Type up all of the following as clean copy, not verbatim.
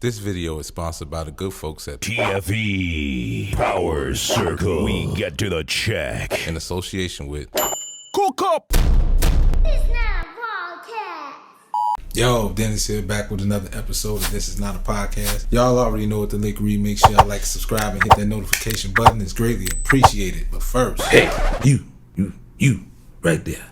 This video is sponsored by the good folks at TFE PowerCircle. We get to the check. in association with Cookup. It's not a podcast. Yo, Dennis here, back with another episode of This Is Not a Podcast. Y'all already know what the link read. Make sure y'all like, subscribe, and hit that notification button. It's greatly appreciated. But first, hey, you, right there.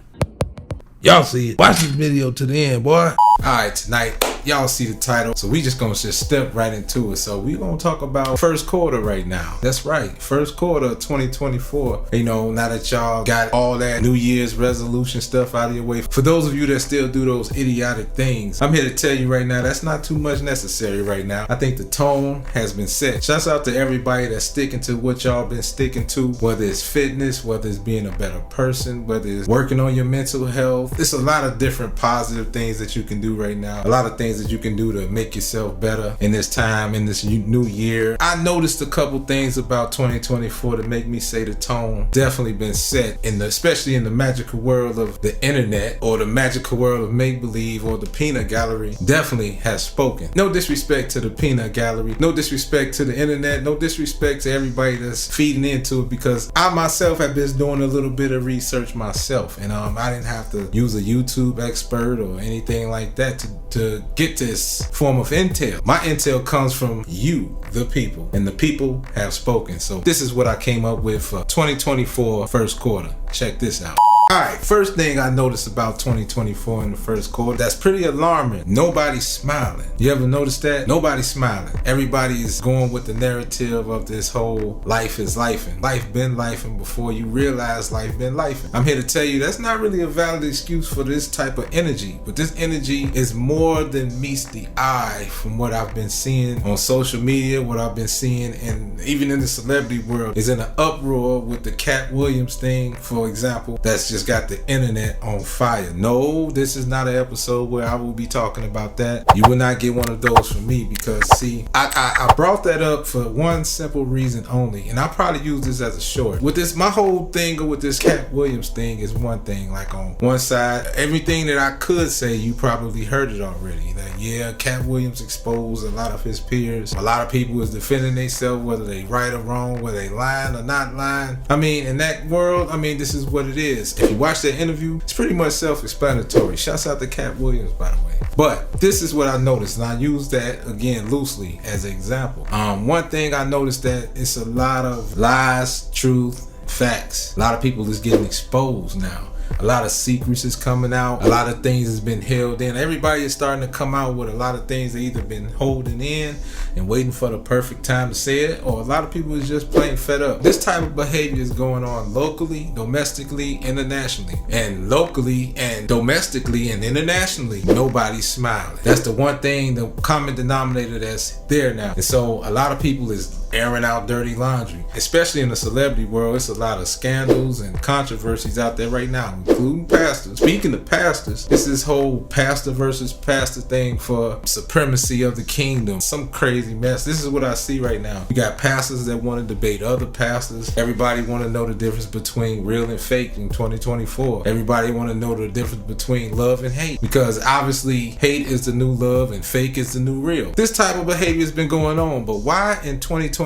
Y'all see it. Watch this video to the end, boy. Alright, tonight, y'all see the title. So we just gonna step right into it. So we gonna talk about first quarter right now. That's right, first quarter of 2024. You know, now that y'all got all that New Year's resolution stuff out of your way. For those of you that still do those idiotic things, I'm here to tell you right now, that's not too much necessary right now. I think the tone has been set. Shouts out to everybody that's sticking to what y'all been sticking to, whether it's fitness, whether it's being a better person, whether it's working on your mental health. It's a lot of different positive things that you can do right now. A lot of things that you can do to make yourself better in this time, in this new year. I noticed a couple things about 2024 that make me say the tone definitely been set, especially in the magical world of the internet, or the magical world of make-believe, or the peanut gallery. Definitely has spoken. No disrespect to the peanut gallery, no disrespect to the internet, no disrespect to everybody that's feeding into it, because I myself have been doing a little bit of research myself, and I didn't have to use a YouTube expert or anything like that to get this form of intel. My intel comes from you, the people, and the people have spoken. So this is what I came up with for 2024 first quarter. Check this out. Alright, first thing I noticed about 2024 in the first quarter that's pretty alarming. Nobody's smiling. You ever noticed that? Nobody's smiling. Everybody's going with the narrative of this whole life is lifing. Life been lifing before you realize life been lifing. I'm here to tell you that's not really a valid excuse for this type of energy, but this energy is more than meets the eye from what I've been seeing on social media, what I've been seeing, and even in the celebrity world is in an uproar with the Cat Williams thing, for example, that's just got the internet on fire. No, this is not an episode where I will be talking about that. You will not get one of those from me, because see, I brought that up for one simple reason only, and I'll probably use this as a short. With this, my whole thing with this Cat Williams thing is one thing. Like, on one side, everything that I could say, you probably heard it already. That yeah, Cat Williams exposed a lot of his peers. A lot of people is defending themselves, whether they right or wrong, whether they lying or not lying. I mean, in that world, this is what it is. If you watch that interview, it's pretty much self-explanatory. Shouts out to Cat Williams, by the way. But this is what I noticed, and I use that again loosely as an example. One thing I noticed that it's a lot of lies, truth, facts. A lot of people is getting exposed now. A lot of secrets is coming out. A lot of things has been held in. Everybody is starting to come out with a lot of things they either been holding in and waiting for the perfect time to say it, or a lot of people is just plain fed up. This type of behavior is going on locally, domestically, internationally. And locally and domestically and internationally, nobody's smiling. That's the one thing, the common denominator that's there now. And so a lot of people is airing out dirty laundry, especially in the celebrity world. It's a lot of scandals and controversies out there right now, including pastors. Speaking of pastors, it's this whole pastor versus pastor thing for supremacy of the kingdom. Some crazy mess. This is what I see right now. You got pastors that want to debate other pastors. Everybody want to know the difference between real and fake in 2024. Everybody want to know the difference between love and hate, because obviously hate is the new love and fake is the new real. This type of behavior has been going on, but why in 2024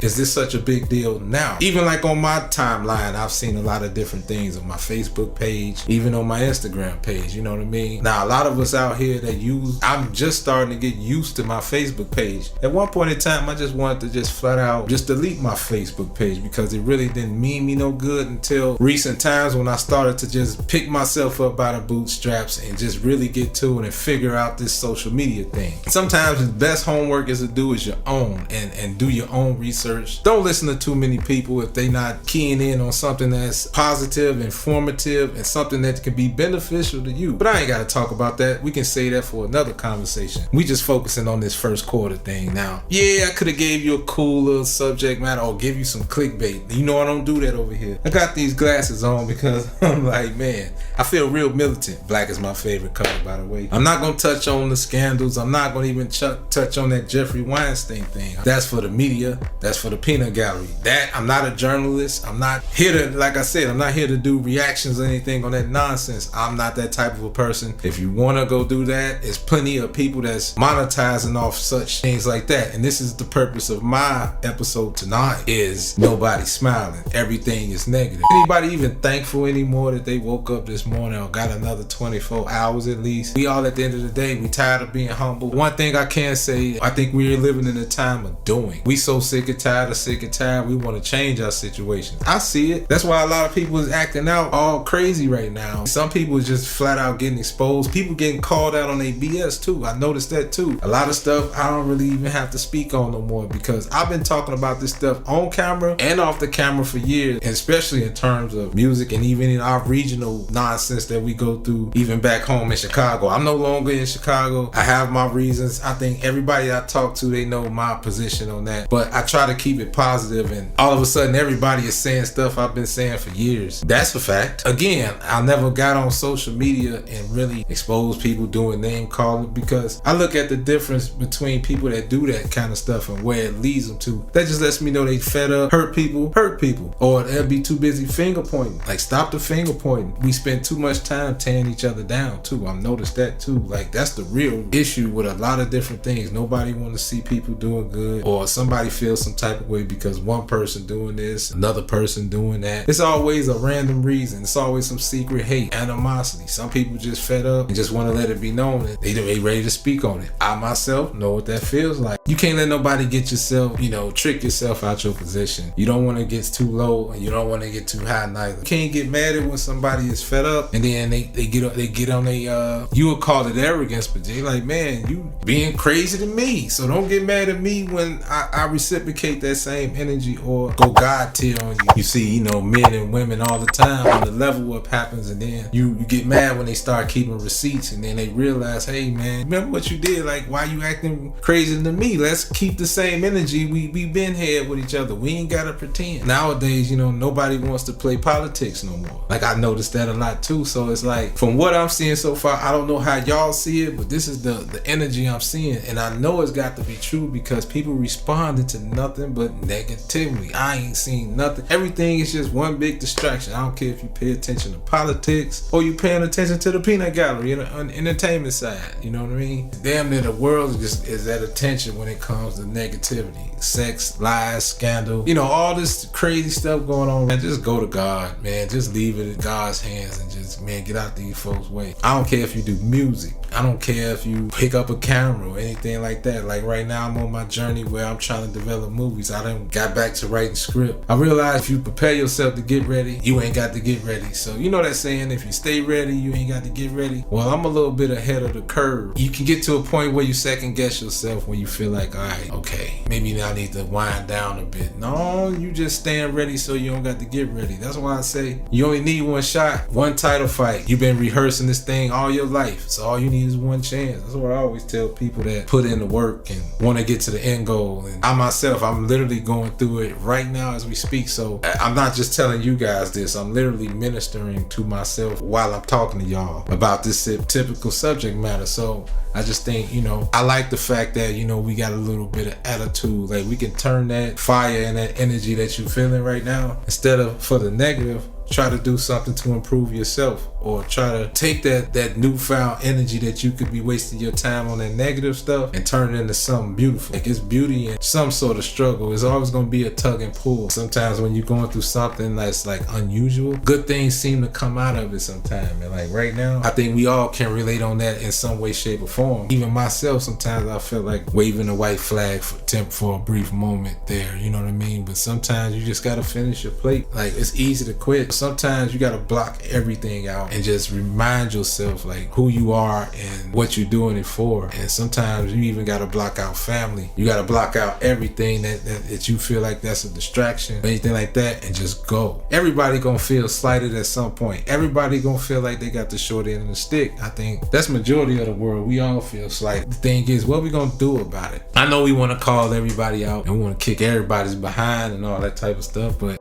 is this such a big deal now? Even like on my timeline, I've seen a lot of different things on my Facebook page, even on my Instagram page, you know what I mean? Now, a lot of us out here that I'm just starting to get used to my Facebook page. At one point in time, I just wanted to just flat out just delete my Facebook page, because it really didn't mean me no good until recent times, when I started to just pick myself up by the bootstraps and just really get to it and figure out this social media thing. Sometimes the best homework is to do is your own, and do your own research. Don't listen to too many people if they not keying in on something that's positive, informative, and something that can be beneficial to you. But I ain't got to talk about that. We can say that for another conversation. We just focusing on this first quarter thing. everything. Now, yeah, I could have gave you a cooler subject matter or give you some clickbait. You know I don't do that over here. I got these glasses on because I'm like, man, I feel real militant. Black is my favorite color, by the way. I'm not gonna touch on the scandals. I'm not gonna even touch on that Jeffrey Weinstein thing. That's for the media. That's for the peanut gallery. That, I'm not a journalist. I'm not here to, like I said, I'm not here to do reactions or anything on that nonsense. I'm not that type of a person. If you wanna go do that, there's plenty of people that's monetizing off such things like that. And this is the purpose of my episode tonight, is nobody smiling. Everything is negative. Anybody even thankful anymore that they woke up this morning or got another 24 hours at least? We all, at the end of the day, we tired of being humble. One thing I can say, I think we're living in a time of doing. We so sick and tired, we want to change our situation. I see it. That's why a lot of people is acting out all crazy right now. Some people is just flat out getting exposed. People getting called out on their BS too. I noticed that too. A lot of stuff I don't really even have to speak on no more because I've been talking about this stuff on camera and off the camera for years, and especially in terms of music and even in our regional nonsense that we go through even back home in Chicago. I'm no longer in Chicago. I have my reasons. I think everybody I talk to, they know my position on that, but I try to keep it positive, and all of a sudden everybody is saying stuff I've been saying for years. That's a fact. Again, I never got on social media and really exposed people doing name calling because I look at the difference between people that do that kind of stuff and where it leads them to. That just lets me know they fed up, hurt people, or they'll be too busy finger pointing. Like, stop the finger pointing. We spend too much time tearing each other down too. I've noticed that too. Like, that's the real issue with a lot of different things. Nobody want to see people doing good, or somebody feels some type of way because one person doing this, another person doing that. It's always a random reason. It's always some secret hate, animosity. Some people just fed up and just want to let it be known that they ready to speak on it. I myself know what that feels like. You can't let nobody get yourself, trick yourself out your position. You don't want to get too low and you don't want to get too high neither. You can't get mad at when somebody is fed up and then they get on their you would call it arrogance, but they like, man, you being crazy to me. So don't get mad at me when I reciprocate that same energy or go God tier on you. You see, men and women all the time when the level up happens, and then you get mad when they start keeping receipts, and then they realize, hey man, remember what you did? Like, why you acting crazy to me? Let's keep the same energy. We been here with each other. We ain't gotta pretend. Nowadays, nobody wants to play politics no more. Like, I noticed that a lot too. So it's like, from what I'm seeing so far, I don't know how y'all see it, but this is the energy I'm seeing, and I know it's got to be true because people responding to nothing but negativity. I ain't seen nothing. Everything is just one big distraction. I don't care if you pay attention to politics or you paying attention to the peanut gallery on the entertainment side. You know what I mean? Damn near the world is at attention when it comes to negativity, sex, lies, scandal, all this crazy stuff going on. Man, just go to God, man. Just leave it in God's hands and just, man, get out these folks' way. I don't care if you do music. I don't care if you pick up a camera or anything like that. Like, right now I'm on my journey where I'm trying to develop movies. I done got back to writing script. I realized if you prepare yourself to get ready, you ain't got to get ready. So you know that saying, if you stay ready, you ain't got to get ready. Well, I'm a little bit ahead of the curve. You can get to a point where you second guess yourself when you feel like, all right, okay, maybe I need to wind down a bit. No, you just stand ready so you don't got to get ready. That's why I say you only need one shot, one title fight. You've been rehearsing this thing all your life, so all you need is one chance. That's what I always tell people that put in the work and want to get to the end goal. And I myself, I'm literally going through it right now as we speak. So I'm not just telling you guys this. I'm literally ministering to myself while I'm talking to y'all about this typical subject matter. So I just think, I like the fact that, we got a little bit of attitude. Like, we can turn that fire and that energy that you're feeling right now, instead of for the negative, try to do something to improve yourself, or try to take that newfound energy that you could be wasting your time on that negative stuff and turn it into something beautiful. Like, it's beauty in some sort of struggle. It's always going to be a tug and pull. Sometimes when you're going through something that's like unusual, good things seem to come out of it sometimes. And like right now, I think we all can relate on that in some way, shape, or form. Even myself, sometimes I feel like waving a white flag for a brief moment there, you know what I mean? But sometimes you just got to finish your plate. Like, it's easy to quit. Sometimes you got to block everything out and just remind yourself like who you are and what you're doing it for. And sometimes you even got to block out family. You got to block out everything that you feel like that's a distraction, anything like that, and just go. Everybody gonna feel slighted at some point. Everybody gonna feel like they got the short end of the stick. I think that's majority of the world. We all feel slighted. The thing is, what we gonna do about it? I know we want to call everybody out and we want to kick everybody's behind and all that type of stuff, but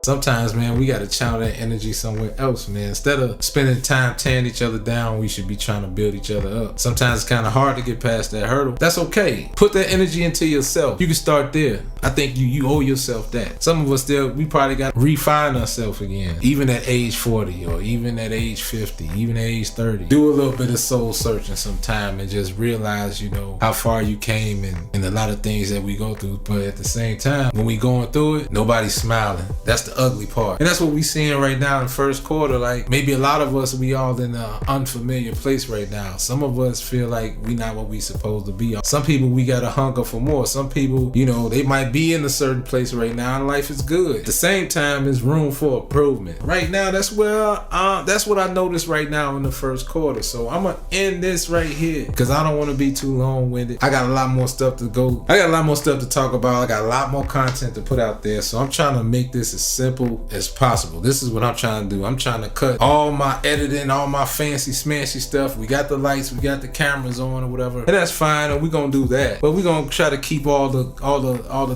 sometimes, man, we got to channel that energy somewhere else, man. Instead of spending time tearing each other down, we should be trying to build each other up. Sometimes it's kind of hard to get past that hurdle. That's okay. Put that energy into yourself. You can start there. I think you owe yourself that. Some of us we probably got to refine ourselves again. Even at age 40 or even at age 50, even at age 30. Do a little bit of soul searching sometime and just realize, how far you came and a lot of things that we go through. But at the same time, when we going through it, nobody's smiling. That's the ugly part. And that's what we seeing right now in the first quarter. Like maybe a lot of us, we all in an unfamiliar place right now. Some of us feel like we not what we supposed to be. Some people, we got a hunger for more. Some people, they might be in a certain place right now and life is good. At the same time, there's room for improvement. Right now, that's what I noticed right now in the first quarter. So I'm gonna end this right here because I don't want to be too long-winded. I got a lot more stuff to go. I got a lot more stuff to talk about. I got a lot more content to put out there. So I'm trying to make this as simple as possible. This is what I'm trying to do. I'm trying to cut all my editing, all my fancy smancy stuff. We got the lights, we got the cameras on or whatever, and that's fine, and we're gonna do that. But we're gonna try to keep all the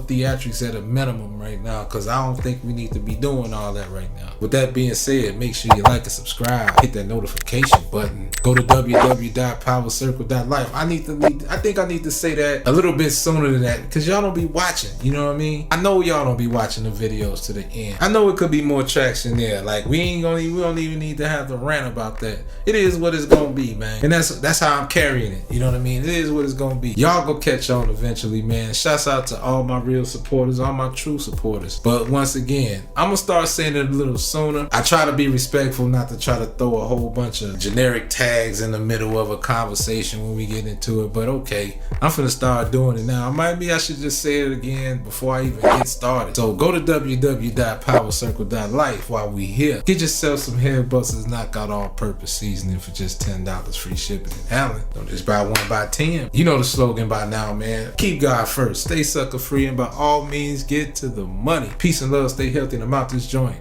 theatrics at a minimum right now, because I don't think we need to be doing all that right now. With that being said, make sure you like and subscribe, hit that notification button, go to www.powercircle.life. I think I need to say that a little bit sooner than that, because y'all don't be watching, you know what I mean? I know y'all don't be watching the videos to the end. I know it could be more traction there. Like we don't even need to have to rant about that. It is what it's gonna be, man. And that's how I'm carrying it. You know what I mean? It is what it's gonna be. Y'all go catch on eventually, man. Shouts out to all my real supporters, all my true supporters. But once again, I'm gonna start saying it a little sooner. I try to be respectful, not to try to throw a whole bunch of generic tags in the middle of a conversation when we get into it. But okay, I'm finna start doing it now. Maybe I should just say it again before I even get started. So go to www.powercircle.life while we here. Get yourself some Hairbusters Knockout All-Purpose Seasoning for just $10, free shipping and handling. Don't just buy one, buy 10. You know the slogan by now, man. Keep God first, stay sucker free, and by all means get to the money. Peace and love, stay healthy, and I'm out this joint.